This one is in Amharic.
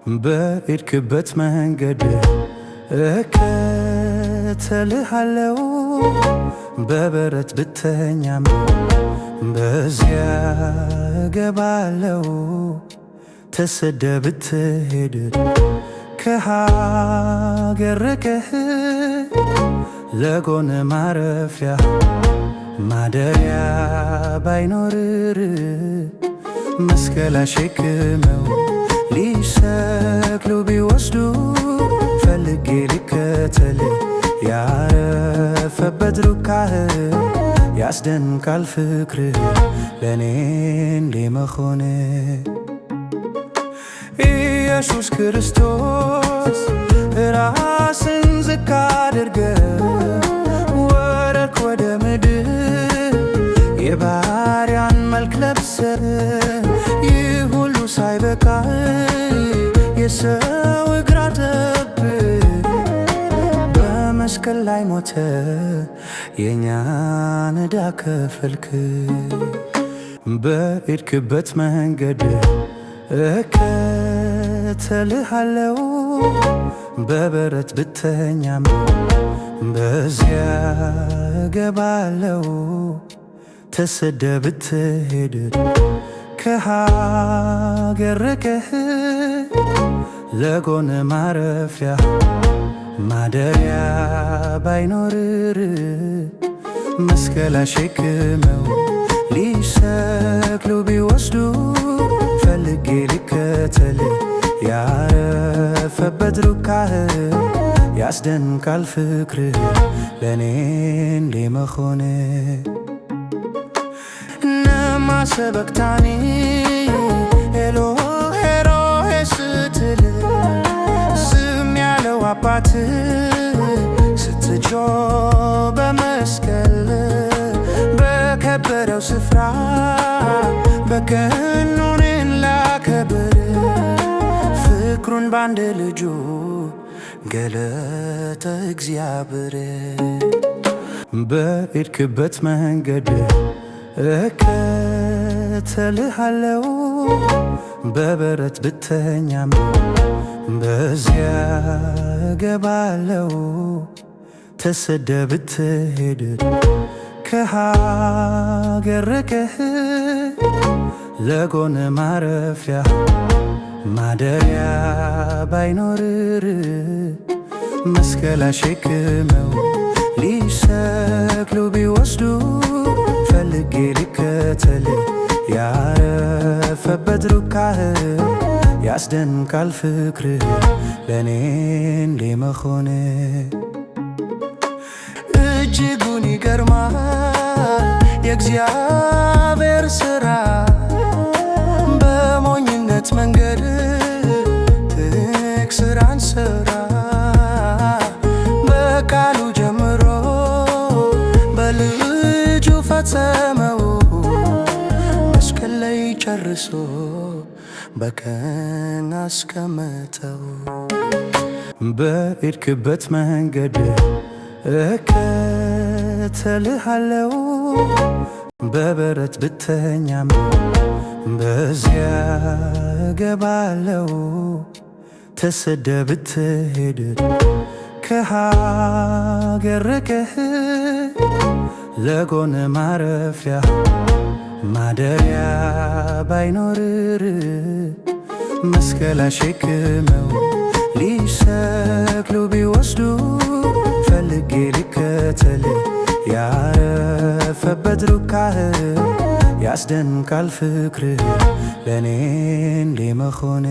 በሄድክበት መንገድ እከተልሃለው። በበረት ብተኛም በዚያ እገባለው። ተሰደ ብትሄድ ከሀገር ርቀህ ለጎን ማረፊያ ማደሪያ ባይኖር መስቀል አሸክመው ሊሰቅሉ ቢወስዱ ፈልጌ ልከተል ያረፈበት ሩካህ ያስደንቃል ፍቅርህ ለኔ እንዴ መሆን ኢየሱስ ክርስቶስ ራስን ዝቅ አድርገህ ወረድክ ወደ ምድር የባሪያን መልክ ለብሰህ ይህ ሁሉ ሳይበቃ የሰው እግር አጠብህ በመስቀል ላይ ሞተ የእኛን ዕዳ ከፈልክ። በሄድክበት መንገድ እከተልሃለው። በበረት ብተኛም በዚያ እገባለው። ተሰደ ብትሄድ ከሀገር ርቀህ ለጎን ማረፊያ ማደሪያ ባይኖር መስቀል አሸክመው ሊሰቅሉ ቢወስዱ ፈልጌ ልከተል ያረፈበት ሩካህ ያስደንቃል ፍቅርህ ለኔ እንዴ መሆን ነማ ሰበክታኒ ኤሎሄ ሮሄ ስትል ዝም ያለው አባት ስትጮህ በመስቀል በከበረው ስፍራ በቀኑን ላከብር ፍቅሩን ባንድ ልጁ ገለጠ እግዚአብሔር። በሄድክበት መንገድ እከተልሃለው። በበረት ብተኛም በዚያ እገባለው። ተሰደ ብትሄድ ከሀገር ርቀህ ለጎን ማረፊያ ማደሪያ ባይኖር መስቀል አሸክመው ሊሰቅሉ ቢወስዱ ፈልጌ ልከተል ያረፈበት ሩካህ ያስደንቃል ፍቅርህ ለኔ እንዴ መሆን እጅጉን ይገርማል የእግዚአብሔር ሥራ በሞኝነት መንገድ ትልቅ ሥራን ሠራ። በቃሉ ጀምሮ በልጁ ፈጸመው መስቀል ላይ ጨርሶ በቀኝ አስቀመጠው። በሄድክበት መንገድ እከተልሃለው። በበረት ብተኛም በዚያ እገባለው። ተሰደ ብትሄድ ከሀገር ርቀህ ለጎን ማረፊያ ማደሪያ ባይኖር መስቀል አሸክመው ሊሰቅሉ ቢወስዱ ፈልጌ ልከተል ያረፈበት ሩካህ ያስደንቃል ፍቅርህ ለኔ እንዴ መሆን